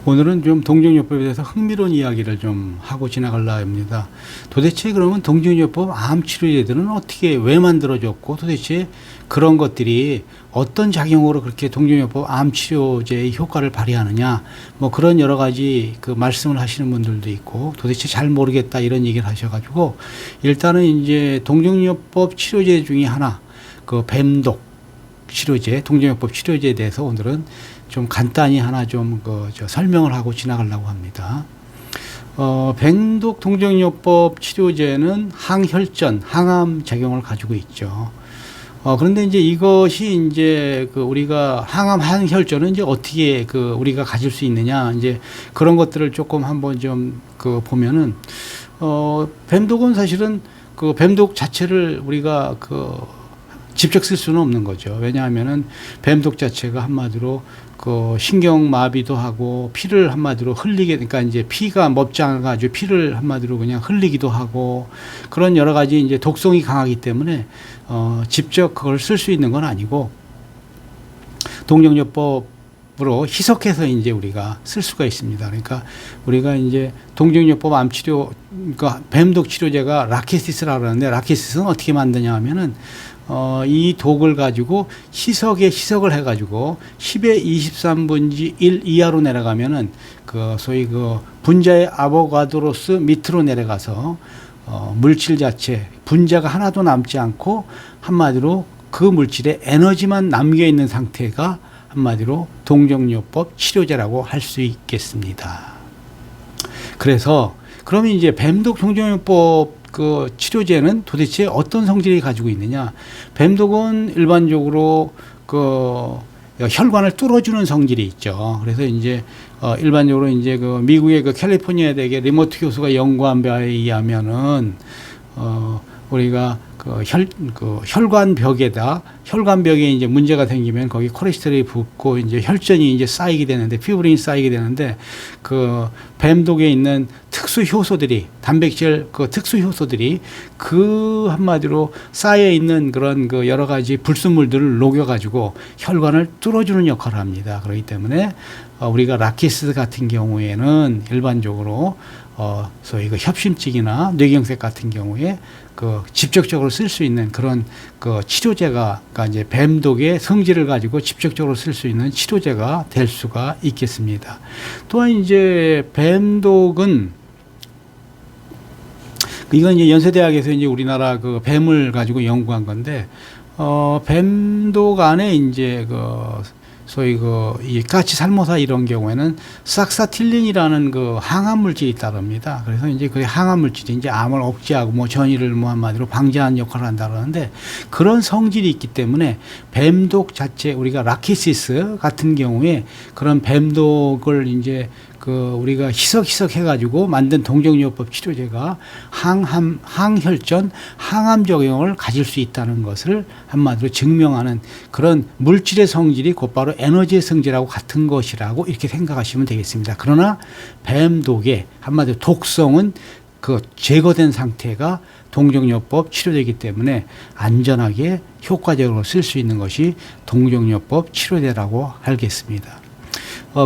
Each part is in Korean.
오늘은 좀 동정요법에 대해서 흥미로운 이야기를 좀 하고 지나가려 합니다. 도대체 그러면 동정요법 암치료제들은 어떻게 왜 만들어졌고 도대체 그런 것들이 어떤 작용으로 그렇게 동정요법 암치료제의 효과를 발휘하느냐 뭐 그런 여러 가지 그 말씀을 하시는 분들도 있고 도대체 잘 모르겠다 이런 얘기를 하셔가지고 일단은 이제 동정요법 치료제 중에 하나 그 뱀독 치료제, 동정요법 치료제에 대해서 오늘은 좀 간단히 하나 좀 설명을 하고 지나가려고 합니다. 뱀독 동정요법 치료제는 항혈전, 항암 작용을 가지고 있죠. 그런데 이제 이것이 이제 우리가 항암, 항혈전은 이제 어떻게 우리가 가질 수 있느냐, 이제 그런 것들을 조금 한번 좀 보면은, 뱀독은 사실은 뱀독 자체를 우리가 직접 쓸 수는 없는 거죠. 왜냐하면은 뱀독 자체가 한마디로 신경마비도 하고 피를 한마디로 흘리게, 그러니까 이제 피가 먹장가지고 피를 한마디로 그냥 흘리기도 하고 그런 여러 가지 이제 독성이 강하기 때문에 직접 그걸 쓸 수 있는 건 아니고 동정요법으로 희석해서 이제 우리가 쓸 수가 있습니다. 그러니까 우리가 이제 동정요법 암치료, 그러니까 뱀독 치료제가 라케시스라고 하는데 라케시스는 어떻게 만드냐 하면은 이 독을 가지고 희석을 해가지고 10의 23분지 1 이하로 내려가면은 소위 분자의 아보가드로스 밑으로 내려가서 물질 자체 분자가 하나도 남지 않고 한마디로 그 물질에 에너지만 남겨 있는 상태가 한마디로 동정요법 치료제라고 할 수 있겠습니다. 그래서 그러면 이제 뱀독 동정요법 치료제는 도대체 어떤 성질이 가지고 있느냐? 뱀독은 일반적으로 혈관을 뚫어주는 성질이 있죠. 그래서 이제 일반적으로 이제 미국의 캘리포니아 대학의 리모트 교수가 연구한 바에 의하면은 우리가 혈관벽에 이제 문제가 생기면 거기 콜레스테롤이 붙고 이제 혈전이 이제 쌓이게 되는데 피브린이 쌓이게 되는데 뱀독에 있는 특수 효소들이 단백질 특수 효소들이 한마디로 쌓여 있는 그런 여러 가지 불순물들을 녹여 가지고 혈관을 뚫어주는 역할을 합니다. 그렇기 때문에 우리가 라키스 같은 경우에는 일반적으로 소위 협심증이나 뇌경색 같은 경우에 직접적으로 쓸 수 있는 그런 치료제가, 그러니까 이제 뱀독의 성질을 가지고 직접적으로 쓸 수 있는 치료제가 될 수가 있겠습니다. 또한 이제 뱀독은 이건 이제 연세대학에서 이제 우리나라 뱀을 가지고 연구한 건데, 뱀독 안에 이제 소위 이 까치살모사 이런 경우에는 삭사틸린이라는 항암 물질이 따릅니다. 그래서 이제 그 항암 물질이 이제 암을 억제하고 뭐 전이를 뭐 한마디로 방지하는 역할을 한다 그러는데 그런 성질이 있기 때문에 뱀독 자체 우리가 라키시스 같은 경우에 그런 뱀독을 이제 우리가 희석해가지고 만든 동정요법 치료제가 항혈전, 항암 작용을 가질 수 있다는 것을 한마디로 증명하는 그런 물질의 성질이 곧바로 에너지의 성질하고 같은 것이라고 이렇게 생각하시면 되겠습니다. 그러나 뱀독의 한마디로 독성은 제거된 상태가 동정요법 치료제이기 때문에 안전하게 효과적으로 쓸 수 있는 것이 동정요법 치료제라고 알겠습니다.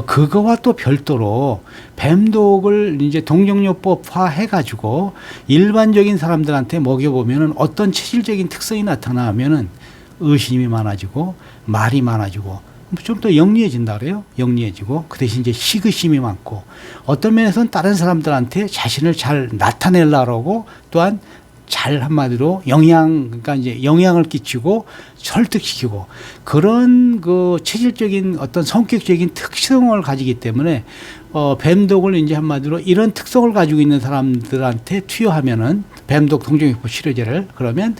그거와 또 별도로 뱀독을 이제 동정요법화 해가지고 일반적인 사람들한테 먹여보면은 어떤 체질적인 특성이 나타나면은 의심이 많아지고 말이 많아지고 좀 더 영리해진다 그래요. 영리해지고 그 대신 이제 시기심이 많고 어떤 면에서는 다른 사람들한테 자신을 잘 나타내려고 또한 잘 한마디로 그러니까 이제 영향을 끼치고 설득시키고 그런 체질적인 어떤 성격적인 특성을 가지기 때문에 뱀독을 이제 한마디로 이런 특성을 가지고 있는 사람들한테 투여하면은 뱀독 동정요법 치료제를 그러면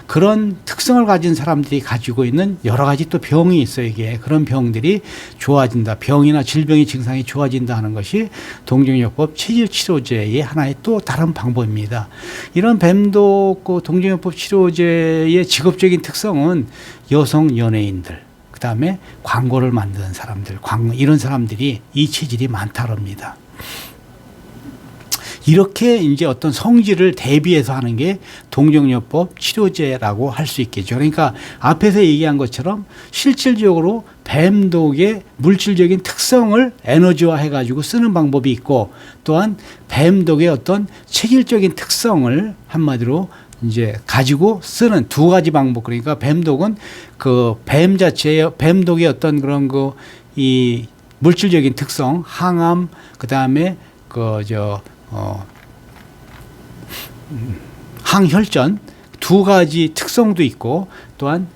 그런 특성을 가진 사람들이 가지고 있는 여러 가지 또 병이 있어요. 이게 그런 병들이 좋아진다. 병이나 질병의 증상이 좋아진다 하는 것이 동정요법 체질 치료제의 하나의 또 다른 방법입니다. 이런 뱀독 동정요법 치료제의 직업적인 특성은 여성 연예인들 그 다음에 광고를 만드는 사람들, 이런 사람들이 이 체질이 많다랍니다. 이렇게 이제 어떤 성질을 대비해서 하는 게 동정요법 치료제라고 할 수 있겠죠. 그러니까 앞에서 얘기한 것처럼 실질적으로 뱀독의 물질적인 특성을 에너지화 해가지고 쓰는 방법이 있고 또한 뱀독의 어떤 체질적인 특성을 한마디로 이제 가지고 쓰는 두 가지 방법. 그러니까 뱀독은 그 뱀 자체의 뱀독의 어떤 그런 그 이 물질적인 특성, 항암, 그 다음에 항혈전 두 가지 특성도 있고 또한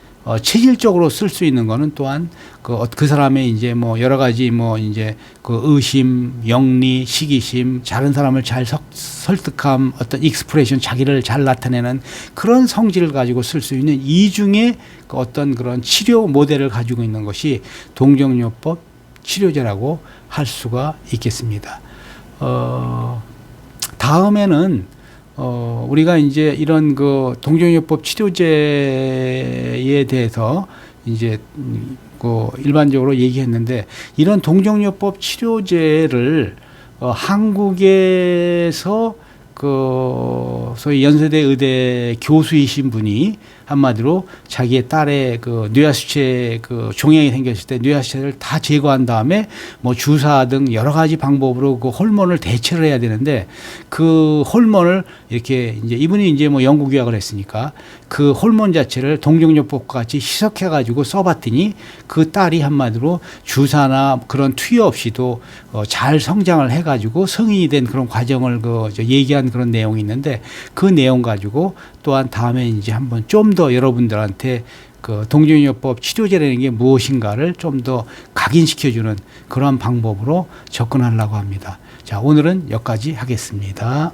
체질적으로 쓸 수 있는 거는 또한 그 사람의 이제 뭐 여러 가지 뭐 이제 그 의심, 영리, 시기심, 다른 사람을 잘 설득함, 어떤 익스프레션, 자기를 잘 나타내는 그런 성질을 가지고 쓸 수 있는 이중의 그 어떤 그런 치료 모델을 가지고 있는 것이 동정요법 치료제라고 할 수가 있겠습니다. 다음에는 우리가 이제 이런 그 동정요법 치료제에 대해서 이제 그 일반적으로 얘기했는데 이런 동정요법 치료제를 한국에서 그 소위 연세대 의대 교수이신 분이 한마디로 자기의 딸의 그 뇌하수체 그 종양이 생겼을 때 뇌하수체를 다 제거한 다음에 뭐 주사 등 여러 가지 방법으로 그 호르몬을 대체를 해야 되는데 그 호르몬을 이렇게 이제 이분이 이제 뭐 영국 유학을 했으니까 그 호르몬 자체를 동정요법과 같이 희석해 가지고 써봤더니 그 딸이 한마디로 주사나 그런 투여 없이도 잘 성장을 해 가지고 성인이 된 그런 과정을 얘기한 그런 내용이 있는데 그 내용 가지고 또한 다음에 이제 한번 좀 더 여러분들한테 그 동정요법 치료제라는 게 무엇인가를 좀 더 각인시켜주는 그런 방법으로 접근하려고 합니다. 자, 오늘은 여기까지 하겠습니다.